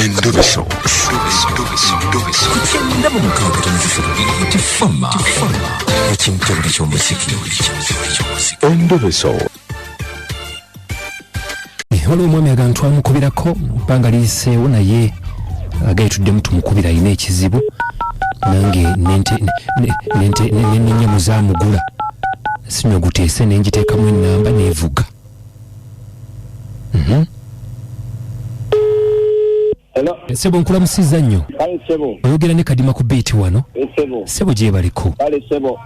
Endobeso. Kutenda mu mukaaga tonzifiro tifama. Ekintu buli ky'omuziki. Endobeso. Waliwo omwami agantu amukubirako bbanga liyiseewo naye agayituddemu tumukubira alina ekizibu nange n'ennyama zaamugula sinywa guteese n'engiteekamu ennamba n'evuga. Sebo nkulamusizza nnyo. Oyogera ne Kadima ku beeti wano. Sebo gye baliko.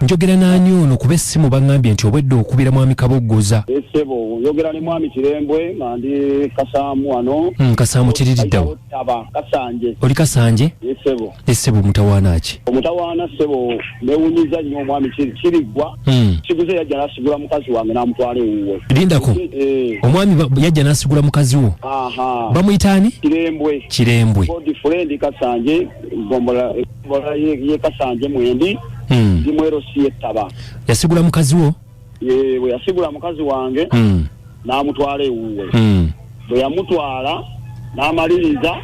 Njogera n'ani ono kuba essimu baŋŋambye nti obwedde okubira mwami Kaboggoza. Sebo oyogera ne mwami Kirembwe nga ndi Kasaamu wano. Kasaamu kiririddawo. Kasanje. Oli Kasanje? Sebo. Sebo mutawaana ki? Omutawaana Sebo neewunyiza nnyo omwami Kirigwa. Kiguze yajja n'asigula mukazi wange n'amutwala ewuwe. Lindako. Omwami yajja n'asigula mukazi wo. Bamuyita ani? Kirembwe. Body friend Kasanje gombola ye Kasanje mwendi dimwero siye taba yasigula mukazi wo we yasigula mukazi wange n'amutwala ewuwe bwe yamutwala n'amaliriza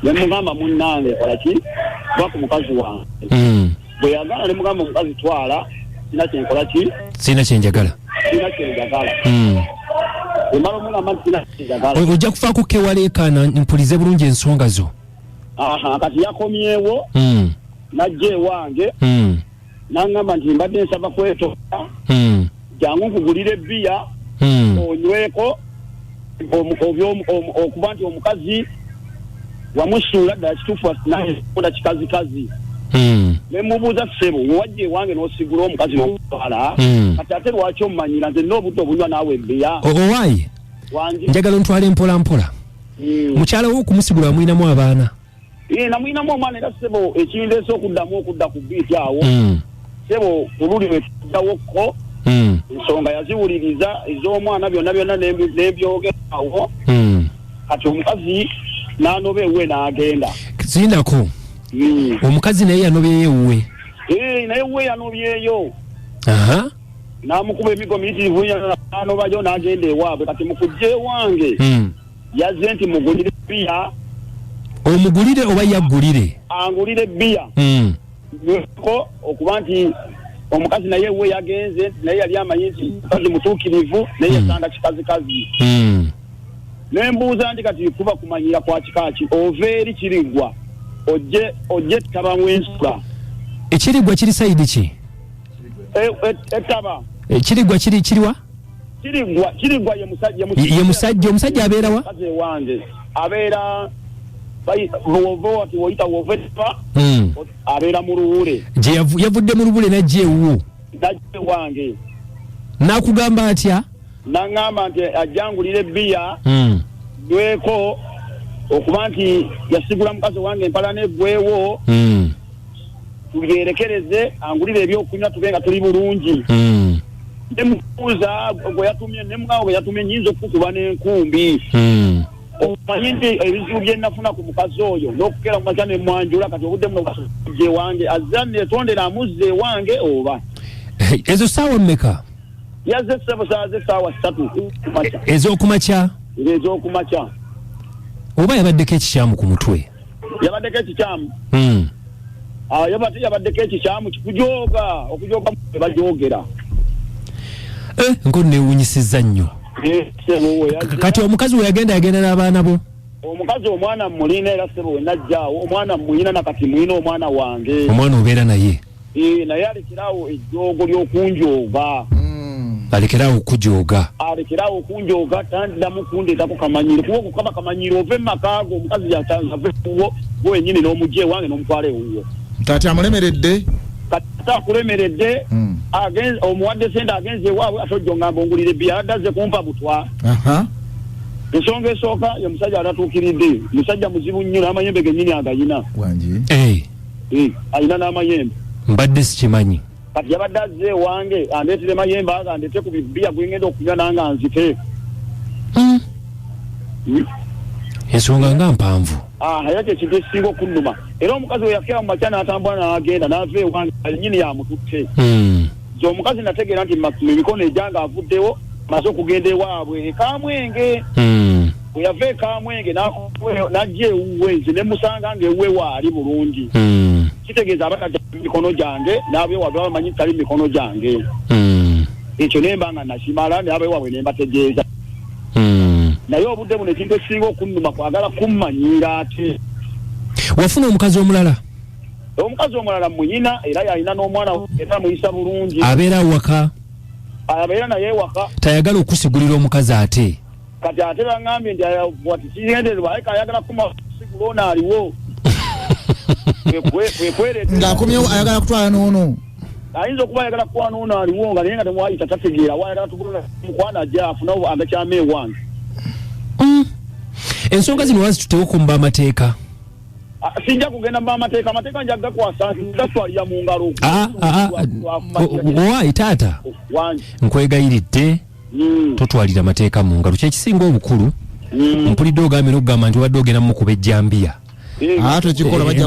nemugamba munnange kolaki va ku mukazi wange bwe yagala ne mugamba mukazi twala sina kyenkolaki sina kyenjagala ojja kufaako kewaleekaana mpulize bulungi ensonga zo. Kati yakomyewo najja ewange n'aŋŋamba nti mbadde nsaba kwetoka jangu nkugulire bbiya onyweko okuba nti omukazi wamusuula ddala kituufu naye koda kikazikazi. Ne mubuuza Sebo wajja ewange n'osigula omukazi n'omutwala kati ate lwaki omumanyira nze n'obudde obunywa naawe ebbeya owaayi njagala ontwale mpola mpola mukyala wo okumusigula amuyinamu abaana namuyinamu omwana era Sebo ekindeese okudda ku biiti awo Sebo oluli lwetuddawo ensonga yaziwuliriza ez'omwana byonna n'ebyogerawo kati omukazi n'anoba ewuwe n'agenda zindako omukazi naye yanobyeyo ewuwe naye ewuwe yanobyeyo n'amukuba emigo miyitirivu n'anobayo n'agenda ewaabwe kati mukujja ewange yazze nti mugulire bbiya omugulire oba yaggulire angulire bbiya ko okuba nti omukazi naye ewuwe yagenze naye yali amanyi nti mukazi mutuukirivu naye yasanga kikazikazi nembuuza nti kati kuba kumanyira kwa kikaaki ova eri Kirigwa ojje ettaba mwensula ekirigwa kiri sayidi ki ettaba ekirigwa kiriwa Kirigwa ye musajja abeera wa wange abeera woti woyita wova ettaba abeera mu Luwule yavudde mu Luwule najja ewuwo najja wange n'akugamba atya n'aŋŋamba nti ajjangulira ebbiya nweko okuba nti yasigula mukazi wange empala neggwewo tuyerekereze angulire ebyokunywa tube nga tuli bulungi nemukuuza gwe yatumye nemugamba gwe yatumye nyinza okukuba n'enkumbi omanyi nti ebizibu bye nafuna ku mukazi oyo n'okukera mu makya nemwanjula kati obudde muno bwasujja ewange azza netondera amuzza ewange oba ezo saawa mmeka yazze saawa 3 kumakya ez'okumakya oba yabaddeko ekikyamu ku mutwe yabaddeko ekikyamu yabaddeko ekikyamu okujooga bajogera nkono neewunyisizza nnyo kati omukazi we yagenda n'abaana bo omukazi omwana mulina era Sebo we najjaawo omwana mulina nakati mulina omwana wange omwana obeera naye naye alekerawo ejjoogo ly'okunjooga alekerawo okunjooga tandiramu kundeetako kamanyiro kuba okukaba kamanyiro ove mmakaago omukazi yatangavekuwo wenyini n'omugja ewange n'omutwala ewuwo kati amulemeredde kati akulemeredde omuwadde sente agenze ewaabwe ate ojja ngamba ongulira ebbiya addaze kumpa butwa ensonga esooka ye musajja atatuukiridde musajja muzibu nnyo n'amayembe gennyini agayina ayina n'amayembe mbadde sikimanyi kati yabadde azze ewange andeetere mayembe aga andete ku bibbiya gwengenda okunywa nanga nzite ensonga nga mpanvu naye kyekintu ekisinga okunnuma era omukazi we yakera mu makya n'atambula n'agenda n'ava ewange nyini yamututte nze omukazi nategeera nti mu mikono egyange avuddewo maze okugenda ewaabwe ekamwenge Yave Kamwenge najje uwe ne musanga ngewe wali bulungi. Kitegeza abakaja mikono jange nabe wadwa manyi kali mikono jange. Ekyo nembanga nashimala nabe wawe nembategeeza. Naye obudde buno ekintu ekisinga okunnuma kwagala kummanyira ate. Wafuna omukazi omulala? Omukazi omulala munyina era yalina n'omwana era muyisa bulungi. Abeera waka? Abeera naye waka. Tayagala okusigulira omukazi ate? Kati ate bangambye nti wati kigendererwa ariko ayagala kumasigulona aliwo. Ng'akomyewo ayagala kutwala n'ono. Ayinza okuba ayagala kutwala n'ono aliwo nga naye nga temwayita tategeera wayagala tugulona mukwana ajja afuna agakyama ewange. Ensonga zino wazitutewo kumba amateeka? Sijja kugenda mba amateeka njaga kwasa ngatwalira mu ngalo. Owa taata nkwegayiridde totwalira amateeka mu ngalo kyekisinga obukulu. Mpulidde ogambye n'okugamba nti obadde ogenda mukuba ejjambiya.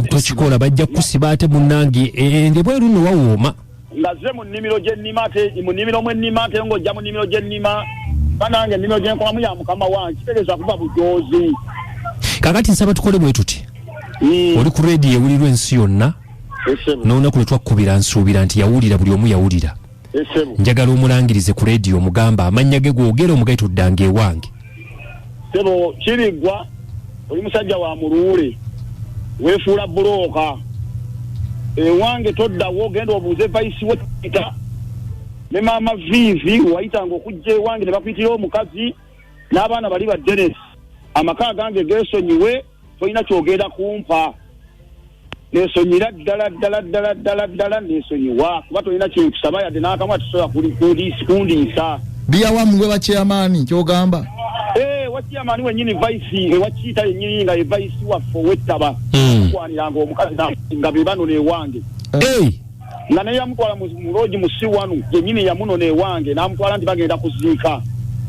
Tokikola bajja kusiba ate munnange ende bweru nno wawooma. Ngaze mu nnimiro gye nnima ate mu nnimiro mwe nnima ate ng'ojja mu nnimiro gye nnima banange ennimiro gye nkolamu ya mukama wange kitegeeza kuba bujoozi. Kakati nsaba tukole bwe tuti. Oli ku radio ewulirwa ensi yonna n'olunaku lwe twakkubira nsuubira nti yawulira buli omu yawulira. Njagala omulangirize ku radio omugamba amannya ge googera omugayituddanga ewange. Sebo Kiriggwa oli musajja wa Muluule weefuula bulooka ewange toddawo ogenda obuuze vaisi wetita ne maama Vivi wayitanga okujja ewange ne bakuyitira omukazi n'abaana bali ba Dennis amaka gange geesonyiwe toyina kyogenda kumpa nesonyira ddala nesonyiwa kuba toyina kyenkusaba yadde n'akamu atusobola kundiisa. Biyawamuwe wa chairman kyogamba? Wachairman wenyini vaisi wachita yenyini nga vaisi waffe wettaba kwaniranga omukazi nga bebano newange. Nga naye yamutwala mu lodge mu C1 yenyini yamuno newange n'amutwala nti bagenda kuziika.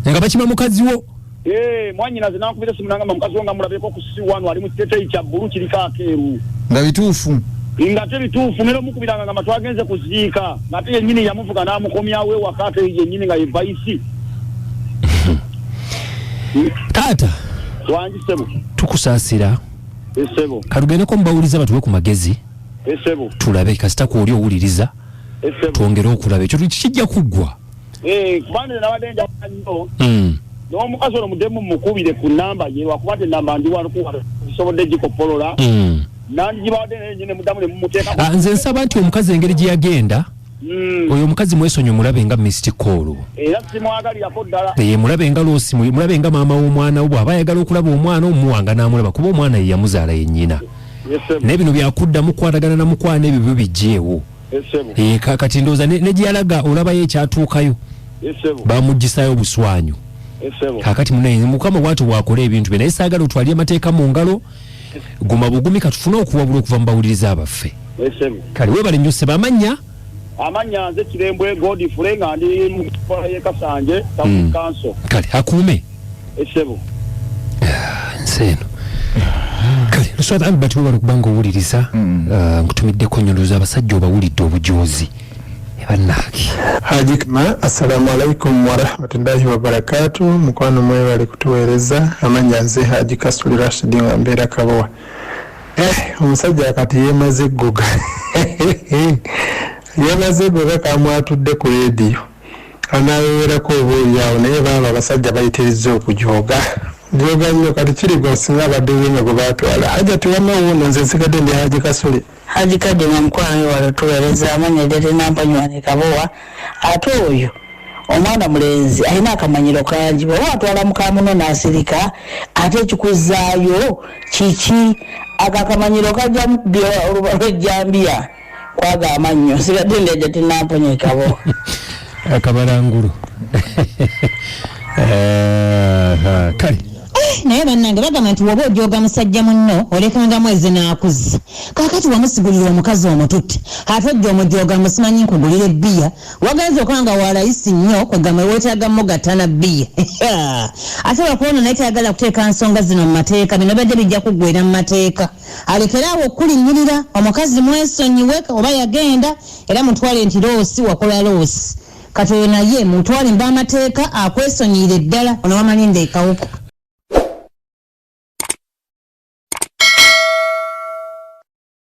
Nga bakima mukazi wo? Mwanyinaze nakubira simu nangamba mukazi wo nga mulabeko ku C1 ali mu kiteteyi kya bbulu kiriko akeeru. Nga bituufu? Nga tebituufu nero mukubiranga nga matwagenze kuziika ngate yenyini yamuvuga n'amukomyawo ewaka ate yenyini nga ye vaisi. Taata wangi sebo tukusaasira sebo kalugendeko mbawuliza batuwe ku magezi sebo tulabe kasita ku oli owuliriza twongere okulaba ekyo kijja kuggwa kubanga nabadenja nnyo n'omukazi ono muddemu mukubire ku namba ye wakubate namba ndi wano kusobodde gikopolola nandigibawadde naye nyine muddamu ne mumuteeka. Nze nsaba nti omukazi engeri gye yagenda oyo omukazi mwesonyi mulabe nga Mr. Call era simwagalirako ddala mulabe nga loosi mulabe nga maama w'omwana wo bw'aba ayagala okulaba omwana omuwanga n'amulaba kuba omwana ye yamuzaala yennyina naye bino byakuddamu kukwatagana na mukwana ebyo byo bijjeewo kati ndowooza ne gye yalaga olabayo ekyatuukayo baamuggisayo obuswanyu kakati munaye mukama bw'atyo bw'akola ebintu bye naye saagala otwalire amateeka mu ngalo guma bugumi katufune okuwabula okuva mu bawuliriza abaffe kale weebale nnyo sseba amanya nze Kirembwe Godfrey nga ndi mu kola ye Kasanje Town Council. Kale akume esebo nseno kale luswata Albert wabali kubanga owuliriza nkutumiddeko nnyondoza abasajja obawulidde obujoozi ebannaki Hajikma assalamu alaikum wa rahmatullahi wa barakatuh mukwano mwebale kutuweereza amanya nze Haji Kasuli Rashid wa Mbeera Kabowa omusajja akati yemaze ggoga yamaze bwe kamwatudde ku radio anaweerako obuulyawo naye baaba abasajja bayitiriza okujooga jooga nnyo kati Kiriggwa singa abadde wenga gwe baatwala haja tiwamawuno nze nsigadde ndi Haji Kasuli Haji Kadima mukwano wala tuweereza amanya ddete nampanywane Kabowa ate oyo omwana mulenzi alina akamanyiro kangi bw'oba atwala mukamuno n'asirika ate ekikuzaayo kiki akakamanyiro kajja mu oluba lw'ejjambiya kwaga amannyo sigadde ndeja tinamponye Kabowa akabalangulu kale naye bannange bagamba nti woba ojooga musajja munno olekanga mwezi n'akuzza kaakati wamusigulira omukazi omututte ate ojja omujooga musimanyi nkugulira ebbiya wagenza okanga walayisi nnyo kwegamba weetaaga mugattana bbiya ate lwakuona naye tayagala kuteeka nsonga zino mu mateeka bino bajja bijja kuggwera mu mateeka alekeraawo okulinnyirira omukazi mwesonyiwe oba yagenda era mutwale nti loosi wakola loosi kati oyo naye mutwale mba amateeka akwesonyiire ddala ono wamalinde ekawuko